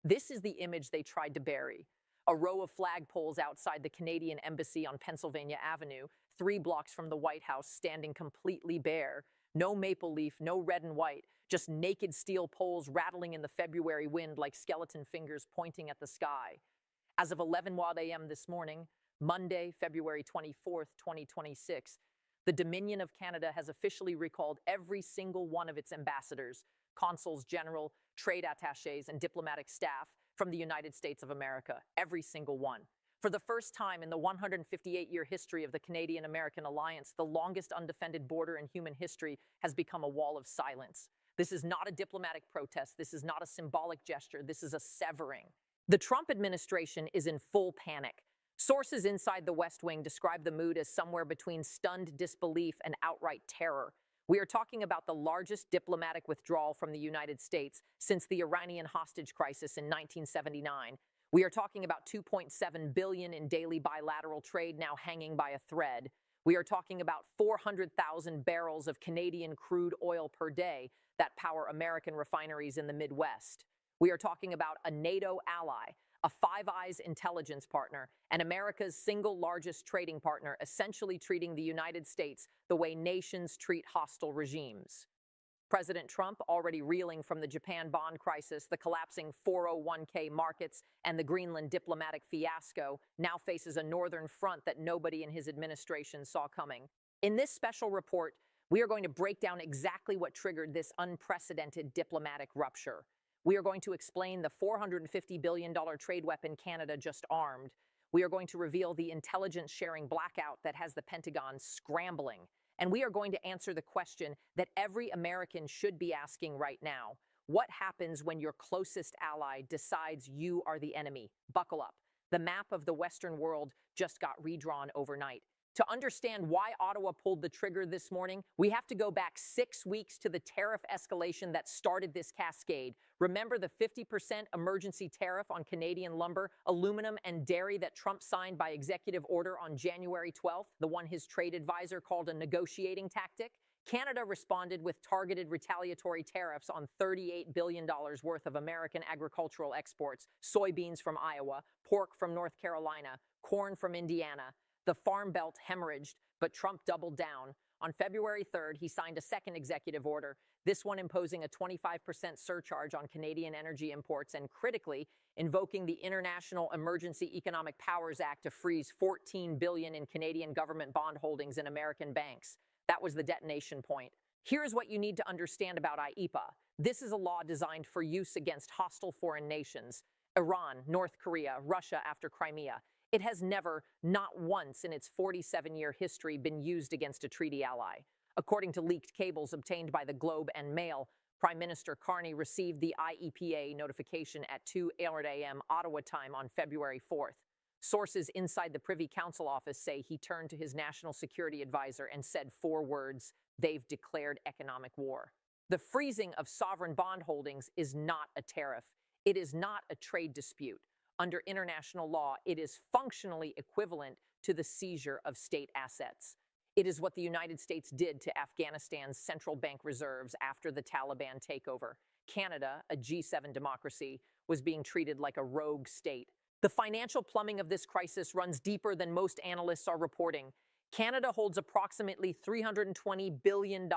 This is the image they tried to bury. A row of flagpoles outside the Canadian Embassy on Pennsylvania Avenue, 3 blocks from the White House, standing completely bare. No maple leaf, no red and white, just naked steel poles rattling in the February wind like skeleton fingers pointing at the sky. As of 11 a.m. this morning, Monday, February 24th, 2026, the Dominion of Canada has officially recalled every single one of its ambassadors, consuls general, trade attachés, and diplomatic staff from the United States of America, every single one. For the first time in the 158-year history of the Canadian-American alliance, the longest undefended border in human history has become a wall of silence. This is not a diplomatic protest. This is not a symbolic gesture. This is a severing. The Trump administration is in full panic. Sources inside the West Wing describe the mood as somewhere between stunned disbelief and outright terror. We are talking about the largest diplomatic withdrawal from the United States since the Iranian hostage crisis in 1979. We are talking about $2.7 billion in daily bilateral trade now hanging by a thread. We are talking about 400,000 barrels of Canadian crude oil per day that power American refineries in the Midwest. We are talking about a NATO ally, a Five Eyes intelligence partner, and America's single largest trading partner, essentially treating the United States the way nations treat hostile regimes. President Trump, already reeling from the Japan bond crisis, the collapsing 401k markets, and the Greenland diplomatic fiasco, now faces a northern front that nobody in his administration saw coming. In this special report, we are going to break down exactly what triggered this unprecedented diplomatic rupture. We are going to explain the $450 billion trade weapon Canada just armed. We are going to reveal the intelligence-sharing blackout that has the Pentagon scrambling. And we are going to answer the question that every American should be asking right now. What happens when your closest ally decides you are the enemy? Buckle up. The map of the Western world just got redrawn overnight. To understand why Ottawa pulled the trigger this morning, we have to go back 6 weeks to the tariff escalation that started this cascade. Remember the 50% emergency tariff on Canadian lumber, aluminum, and dairy that Trump signed by executive order on January 12th, the one his trade advisor called a negotiating tactic? Canada responded with targeted retaliatory tariffs on $38 billion worth of American agricultural exports, soybeans from Iowa, pork from North Carolina, corn from Indiana. The Farm Belt hemorrhaged, but Trump doubled down. On February 3rd, he signed a second executive order, this one imposing a 25% surcharge on Canadian energy imports and, critically, invoking the International Emergency Economic Powers Act to freeze $14 billion in Canadian government bond holdings in American banks. That was the detonation point. Here's what you need to understand about IEEPA. This is a law designed for use against hostile foreign nations: Iran, North Korea, Russia after Crimea. It has never, not once in its 47-year history, been used against a treaty ally. According to leaked cables obtained by the Globe and Mail, Prime Minister Carney received the IEEPA notification at 2 a.m. Ottawa time on February 4th. Sources inside the Privy Council office say he turned to his national security advisor and said 4 words: "They've declared economic war." The freezing of sovereign bond holdings is not a tariff. It is not a trade dispute. Under international law, it is functionally equivalent to the seizure of state assets. It is what the United States did to Afghanistan's central bank reserves after the Taliban takeover. Canada, a G7 democracy, was being treated like a rogue state. The financial plumbing of this crisis runs deeper than most analysts are reporting. Canada holds approximately $320 billion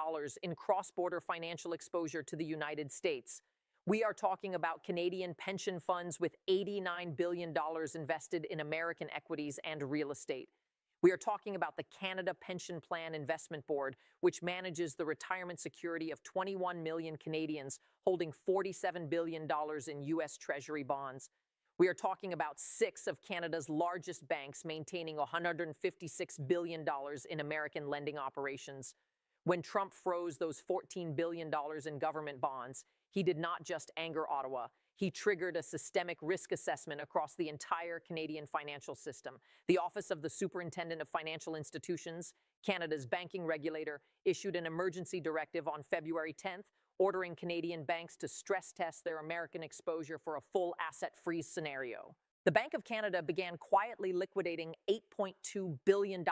in cross-border financial exposure to the United States. We are talking about Canadian pension funds with $89 billion invested in American equities and real estate. We are talking about the Canada Pension Plan Investment Board, which manages the retirement security of 21 million Canadians holding $47 billion in U.S. Treasury bonds. We are talking about 6 of Canada's largest banks maintaining $156 billion in American lending operations. When Trump froze those $14 billion in government bonds, he did not just anger Ottawa. He triggered a systemic risk assessment across the entire Canadian financial system. The Office of the Superintendent of Financial Institutions, Canada's banking regulator, issued an emergency directive on February 10th, ordering Canadian banks to stress test their American exposure for a full asset freeze scenario. The Bank of Canada began quietly liquidating $8.2 billion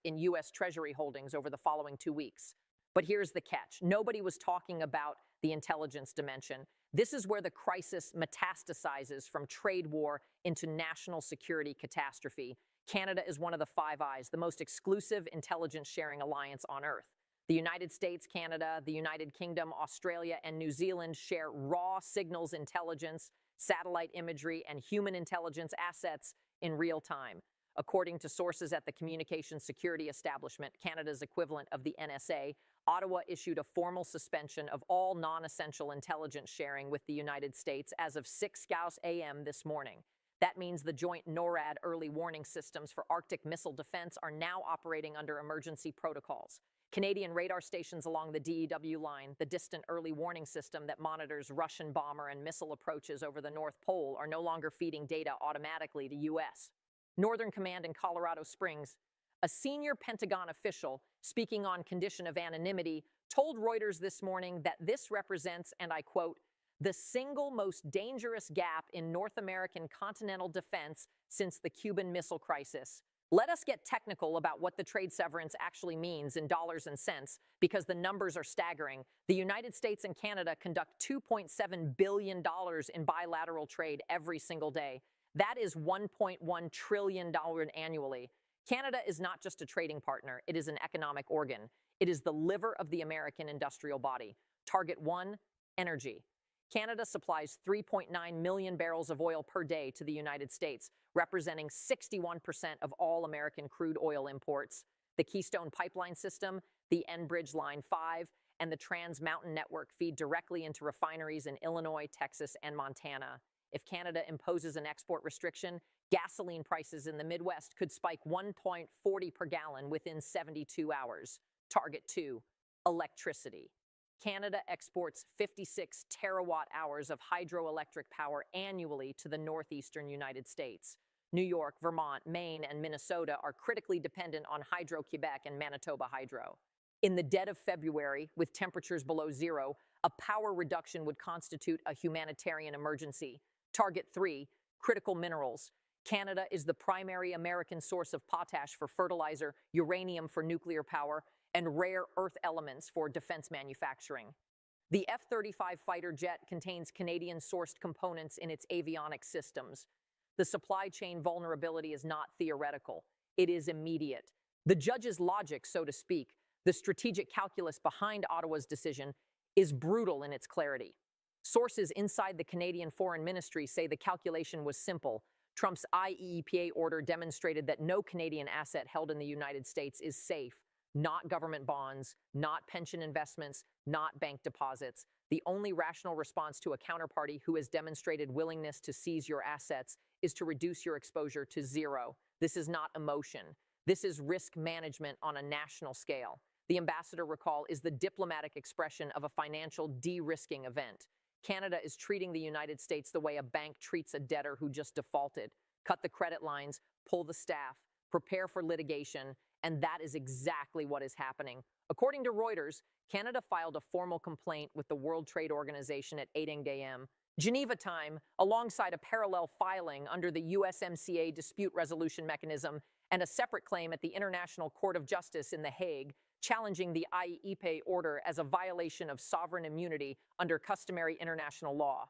in U.S. Treasury holdings over the following 2 weeks. But here's the catch. Nobody was talking about the intelligence dimension. This is where the crisis metastasizes from trade war into national security catastrophe. Canada is one of the Five Eyes, the most exclusive intelligence sharing alliance on Earth. The United States, Canada, the United Kingdom, Australia, and New Zealand share raw signals intelligence, satellite imagery, and human intelligence assets in real time. According to sources at the Communications Security Establishment, Canada's equivalent of the NSA, Ottawa issued a formal suspension of all non-essential intelligence sharing with the United States as of 6 a.m. this morning. That means the joint NORAD early warning systems for Arctic missile defense are now operating under emergency protocols. Canadian radar stations along the DEW line, the distant early warning system that monitors Russian bomber and missile approaches over the North Pole, are no longer feeding data automatically to U.S. Northern Command in Colorado Springs. A senior Pentagon official, speaking on condition of anonymity, told Reuters this morning that this represents, and I quote, the single most dangerous gap in North American continental defense since the Cuban Missile Crisis. Let us get technical about what the trade severance actually means in dollars and cents, because the numbers are staggering. The United States and Canada conduct $2.7 billion in bilateral trade every single day. That is $1.1 trillion annually. Canada is not just a trading partner, it is an economic organ. It is the liver of the American industrial body. Target 1, energy. Canada supplies 3.9 million barrels of oil per day to the United States, representing 61% of all American crude oil imports. The Keystone Pipeline System, the Enbridge Line 5, and the Trans Mountain Network feed directly into refineries in Illinois, Texas, and Montana. If Canada imposes an export restriction, gasoline prices in the Midwest could spike 1.40 per gallon within 72 hours. Target 2, electricity. Canada exports 56 terawatt-hours of hydroelectric power annually to the northeastern United States. New York, Vermont, Maine, and Minnesota are critically dependent on Hydro-Quebec and Manitoba Hydro. In the dead of February, with temperatures below zero, a power reduction would constitute a humanitarian emergency. Target 3, critical minerals. Canada is the primary American source of potash for fertilizer, uranium for nuclear power, and rare earth elements for defense manufacturing. The F-35 fighter jet contains Canadian-sourced components in its avionics systems. The supply chain vulnerability is not theoretical. It is immediate. The judge's logic, so to speak, the strategic calculus behind Ottawa's decision, is brutal in its clarity. Sources inside the Canadian Foreign Ministry say the calculation was simple. Trump's IEEPA order demonstrated that no Canadian asset held in the United States is safe. Not government bonds, not pension investments, not bank deposits. The only rational response to a counterparty who has demonstrated willingness to seize your assets is to reduce your exposure to zero. This is not emotion. This is risk management on a national scale. The ambassador recall is the diplomatic expression of a financial de-risking event. Canada is treating the United States the way a bank treats a debtor who just defaulted. Cut the credit lines, pull the staff, prepare for litigation, and that is exactly what is happening. According to Reuters, Canada filed a formal complaint with the World Trade Organization at 8 a.m. Geneva time, alongside a parallel filing under the USMCA dispute resolution mechanism and a separate claim at the International Court of Justice in The Hague, challenging the IEEPA order as a violation of sovereign immunity under customary international law.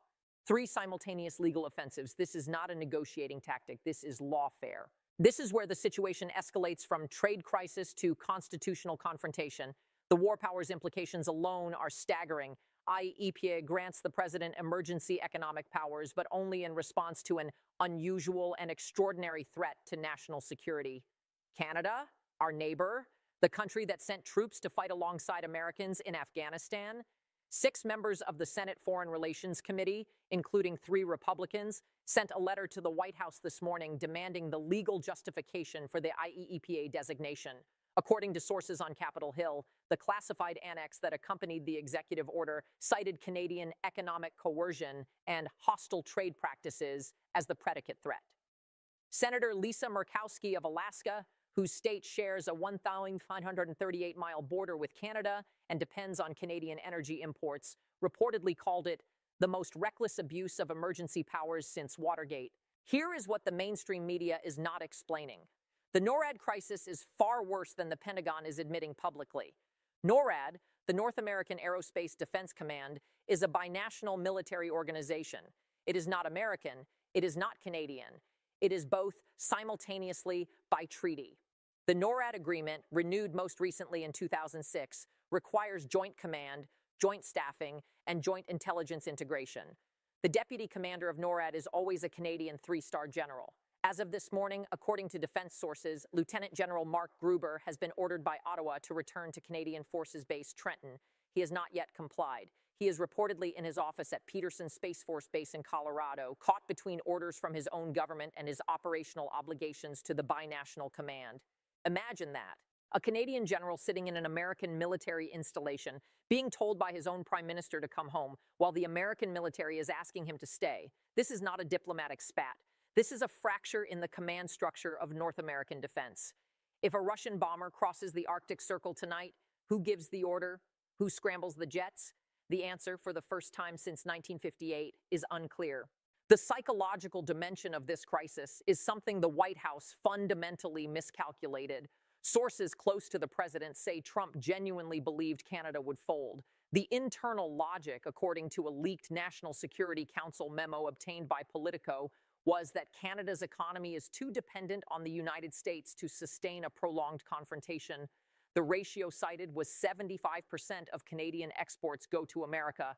3 simultaneous legal offensives. This is not a negotiating tactic. This is lawfare. This is where the situation escalates from trade crisis to constitutional confrontation. The war powers implications alone are staggering. IEEPA grants the president emergency economic powers, but only in response to an unusual and extraordinary threat to national security. Canada, our neighbor, the country that sent troops to fight alongside Americans in Afghanistan. 6 members of the Senate Foreign Relations Committee, including 3 Republicans, sent a letter to the White House this morning demanding the legal justification for the IEEPA designation. According to sources on Capitol Hill, the classified annex that accompanied the executive order cited Canadian economic coercion and hostile trade practices as the predicate threat. Senator Lisa Murkowski of Alaska, whose state shares a 1,538-mile border with Canada and depends on Canadian energy imports, reportedly called it the most reckless abuse of emergency powers since Watergate. Here is what the mainstream media is not explaining. The NORAD crisis is far worse than the Pentagon is admitting publicly. NORAD, The North American Aerospace Defense Command is a binational military organization. It is not American, it is not Canadian. It is both simultaneously by treaty. The NORAD agreement, renewed most recently in 2006, requires joint command, joint staffing, and joint intelligence integration. The deputy commander of NORAD is always a Canadian three-star general. As of this morning, according to defense sources, Lieutenant General Mark Gruber has been ordered by Ottawa to return to Canadian Forces Base Trenton. He has not yet complied. He is reportedly in his office at Peterson Space Force Base in Colorado, caught between orders from his own government and his operational obligations to the binational command. Imagine that. A Canadian general sitting in an American military installation, being told by his own prime minister to come home, while the American military is asking him to stay. This is not a diplomatic spat. This is a fracture in the command structure of North American defense. If a Russian bomber crosses the Arctic Circle tonight, who gives the order? Who scrambles the jets? The answer, for the first time since 1958, is unclear. The psychological dimension of this crisis is something the White House fundamentally miscalculated. Sources close to the president say Trump genuinely believed Canada would fold. The internal logic, according to a leaked National Security Council memo obtained by Politico, was that Canada's economy is too dependent on the United States to sustain a prolonged confrontation. The ratio cited was 75% of Canadian exports go to America.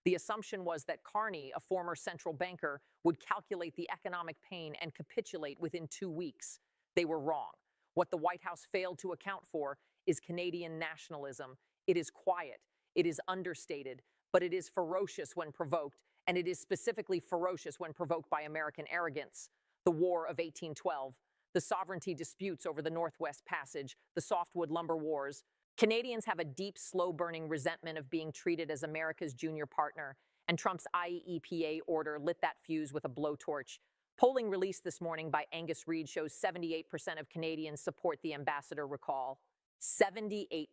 The assumption was that Carney, a former central banker, would calculate the economic pain and capitulate within 2 weeks. They were wrong. What the White House failed to account for is Canadian nationalism. It is quiet, it is understated, but it is ferocious when provoked, and it is specifically ferocious when provoked by American arrogance. The War of 1812, the sovereignty disputes over the Northwest Passage, the Softwood Lumber Wars. Canadians have a deep, slow-burning resentment of being treated as America's junior partner, and Trump's IEEPA order lit that fuse with a blowtorch. Polling released this morning by Angus Reid shows 78% of Canadians support the ambassador recall. 78%.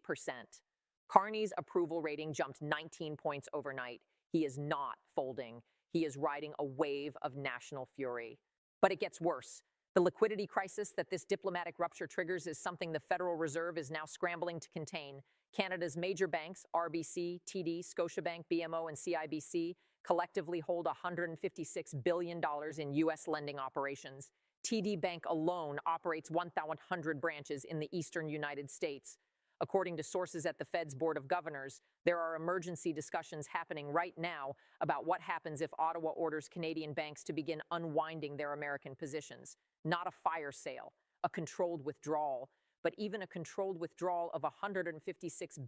Carney's approval rating jumped 19 points overnight. He is not folding. He is riding a wave of national fury. But it gets worse. The liquidity crisis that this diplomatic rupture triggers is something the Federal Reserve is now scrambling to contain. Canada's major banks, RBC, TD, Scotiabank, BMO, and CIBC, collectively hold $156 billion in U.S. lending operations. TD Bank alone operates 1,100 branches in the eastern United States. According to sources at the Fed's Board of Governors, there are emergency discussions happening right now about what happens if Ottawa orders Canadian banks to begin unwinding their American positions. Not a fire sale, a controlled withdrawal. But even a controlled withdrawal of $156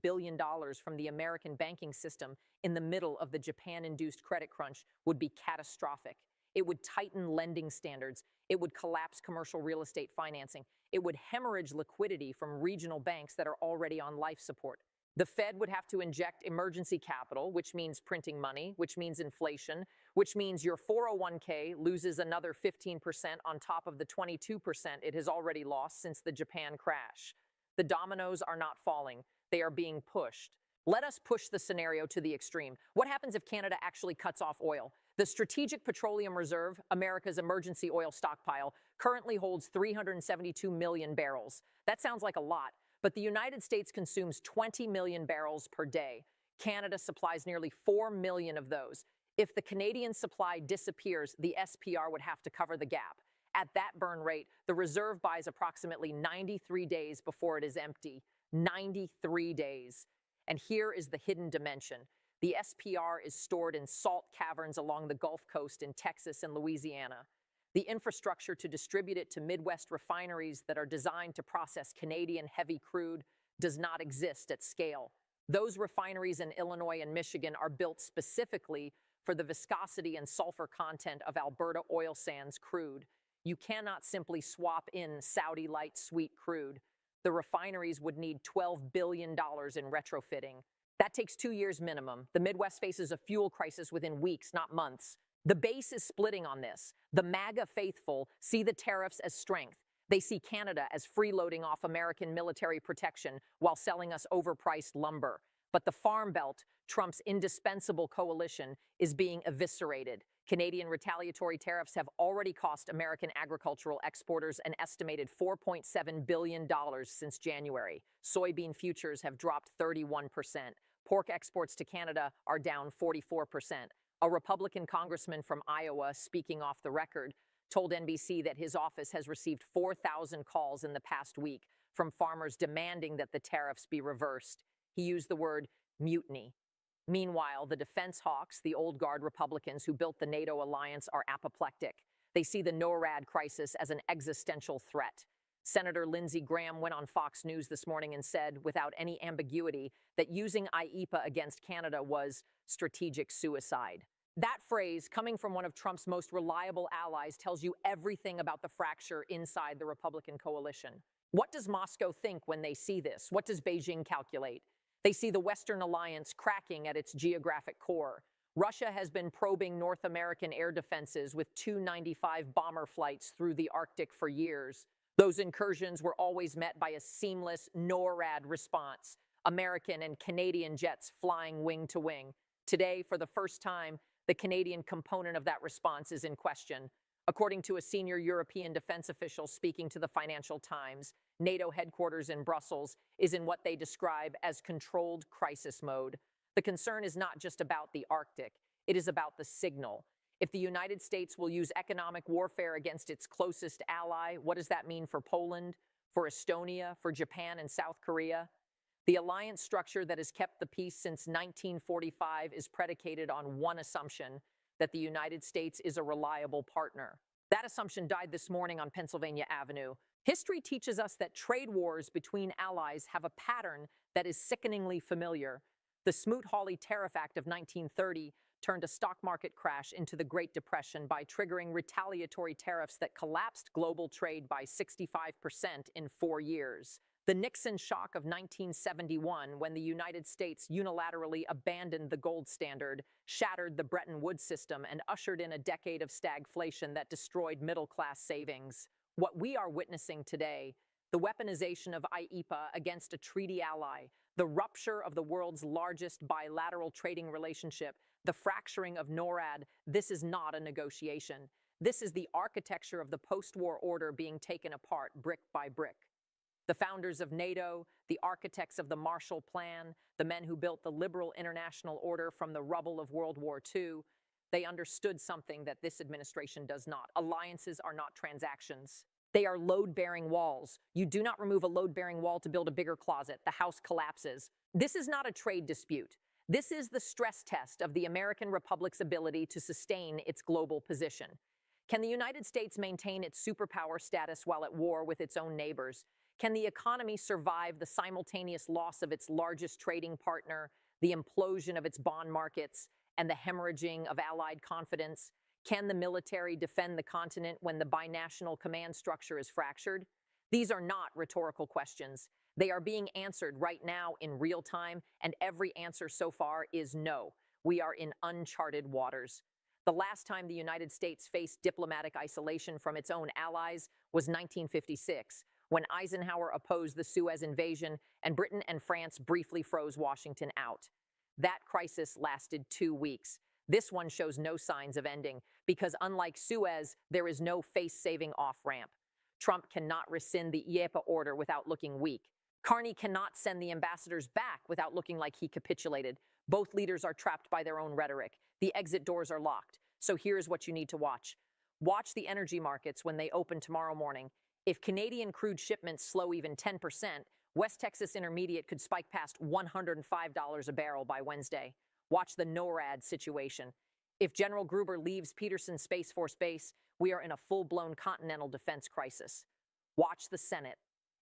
billion from the American banking system in the middle of the Japan-induced credit crunch would be catastrophic. It would tighten lending standards. It would collapse commercial real estate financing. It would hemorrhage liquidity from regional banks that are already on life support. The Fed would have to inject emergency capital, which means printing money, which means inflation, which means your 401k loses another 15% on top of the 22% it has already lost since the Japan crash. The dominoes are not falling. They are being pushed. Let us push the scenario to the extreme. What happens if Canada actually cuts off oil? The Strategic Petroleum Reserve, America's emergency oil stockpile, currently holds 372 million barrels. That sounds like a lot, but the United States consumes 20 million barrels per day. Canada supplies nearly 4 million of those. If the Canadian supply disappears, the SPR would have to cover the gap. At that burn rate, the reserve buys approximately 93 days before it is empty. 93 days. And here is the hidden dimension. The SPR is stored in salt caverns along the Gulf Coast in Texas and Louisiana. The infrastructure to distribute it to Midwest refineries that are designed to process Canadian heavy crude does not exist at scale. Those refineries in Illinois and Michigan are built specifically for the viscosity and sulfur content of Alberta oil sands crude. You cannot simply swap in Saudi light sweet crude. The refineries would need $12 billion in retrofitting. That takes 2 years minimum. The Midwest faces a fuel crisis within weeks, not months. The base is splitting on this. The MAGA faithful see the tariffs as strength. They see Canada as freeloading off American military protection while selling us overpriced lumber. But the Farm Belt, Trump's indispensable coalition, is being eviscerated. Canadian retaliatory tariffs have already cost American agricultural exporters an estimated $4.7 billion since January. Soybean futures have dropped 31%. Pork exports to Canada are down 44%. A Republican congressman from Iowa, speaking off the record, told NBC that his office has received 4,000 calls in the past week from farmers demanding that the tariffs be reversed. He used the word mutiny. Meanwhile, the defense hawks, the old guard Republicans who built the NATO alliance, are apoplectic. They see the NORAD crisis as an existential threat. Senator Lindsey Graham went on Fox News this morning and said, without any ambiguity, that using IEEPA against Canada was strategic suicide. That phrase, coming from one of Trump's most reliable allies, tells you everything about the fracture inside the Republican coalition. What does Moscow think when they see this? What does Beijing calculate? They see the Western alliance cracking at its geographic core. Russia has been probing North American air defenses with Tu-95 bomber flights through the Arctic for years. Those incursions were always met by a seamless NORAD response, American and Canadian jets flying wing to wing. Today, for the first time, the Canadian component of that response is in question. According to a senior European defense official speaking to the Financial Times, NATO headquarters in Brussels is in what they describe as controlled crisis mode. The concern is not just about the Arctic, it is about the signal. If the United States will use economic warfare against its closest ally, what does that mean for Poland, for Estonia, for Japan and South Korea? The alliance structure that has kept the peace since 1945 is predicated on one assumption, that the United States is a reliable partner. That assumption died this morning on Pennsylvania Avenue. History teaches us that trade wars between allies have a pattern that is sickeningly familiar. The Smoot-Hawley Tariff Act of 1930 turned a stock market crash into the Great Depression by triggering retaliatory tariffs that collapsed global trade by 65% in 4 years. The Nixon shock of 1971, when the United States unilaterally abandoned the gold standard, shattered the Bretton Woods system and ushered in a decade of stagflation that destroyed middle-class savings. What we are witnessing today, the weaponization of IEEPA against a treaty ally, the rupture of the world's largest bilateral trading relationship, the fracturing of NORAD, this is not a negotiation. This is the architecture of the post-war order being taken apart brick by brick. The founders of NATO, the architects of the Marshall Plan, the men who built the liberal international order from the rubble of World War II, they understood something that this administration does not. Alliances are not transactions. They are load-bearing walls. You do not remove a load-bearing wall to build a bigger closet. The house collapses. This is not a trade dispute. This is the stress test of the American Republic's ability to sustain its global position. Can the United States maintain its superpower status while at war with its own neighbors? Can the economy survive the simultaneous loss of its largest trading partner, the implosion of its bond markets, and the hemorrhaging of allied confidence? Can the military defend the continent when the binational command structure is fractured? These are not rhetorical questions. They are being answered right now in real time, and every answer so far is no. We are in uncharted waters. The last time the United States faced diplomatic isolation from its own allies was 1956, when Eisenhower opposed the Suez invasion and Britain and France briefly froze Washington out. That crisis lasted 2 weeks. This one shows no signs of ending, because unlike Suez, there is no face-saving off-ramp. Trump cannot rescind the IEEPA order without looking weak. Carney cannot send the ambassadors back without looking like he capitulated. Both leaders are trapped by their own rhetoric. The exit doors are locked. So here's what you need to watch. Watch the energy markets when they open tomorrow morning. If Canadian crude shipments slow even 10%, West Texas Intermediate could spike past $105 a barrel by Wednesday. Watch the NORAD situation. If General Gruber leaves Peterson Space Force Base, we are in a full-blown continental defense crisis. Watch the Senate.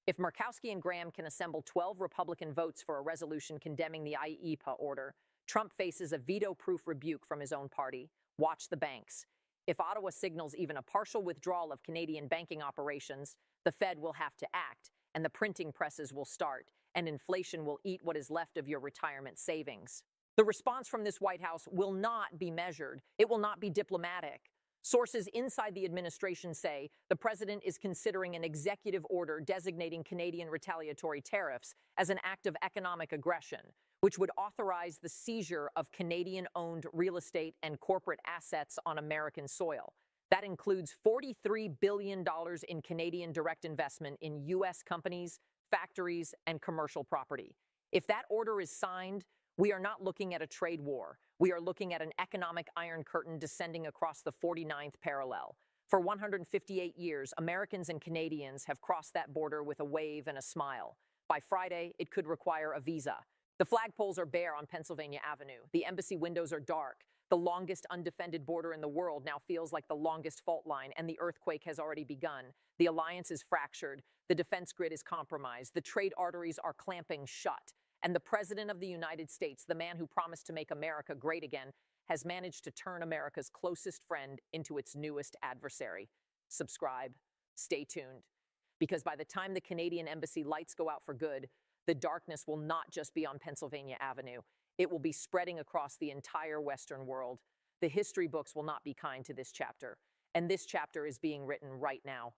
If Murkowski and Graham can assemble 12 Republican votes for a resolution condemning the IEEPA order, Trump faces a veto-proof rebuke from his own party. Watch the banks. If Ottawa signals even a partial withdrawal of Canadian banking operations, the Fed will have to act, and the printing presses will start, and inflation will eat what is left of your retirement savings. The response from this White House will not be measured. It will not be diplomatic. Sources inside the administration say the president is considering an executive order designating Canadian retaliatory tariffs as an act of economic aggression, which would authorize the seizure of Canadian-owned real estate and corporate assets on American soil. That includes $43 billion in Canadian direct investment in U.S. companies, factories, and commercial property. If that order is signed, We are not looking at a trade war. We are looking at an economic iron curtain descending across the 49th parallel. For 158 years, Americans and Canadians have crossed that border with a wave and a smile. By Friday, it could require a visa. The flagpoles are bare on Pennsylvania Avenue. The embassy windows are dark. The longest undefended border in the world now feels like the longest fault line, and the earthquake has already begun. The alliance is fractured. The defense grid is compromised. The trade arteries are clamping shut. And the President of the United States, the man who promised to make America great again, has managed to turn America's closest friend into its newest adversary. Subscribe. Stay tuned. Because by the time the Canadian embassy lights go out for good, the darkness will not just be on Pennsylvania Avenue. It will be spreading across the entire Western world. The history books will not be kind to this chapter. And this chapter is being written right now.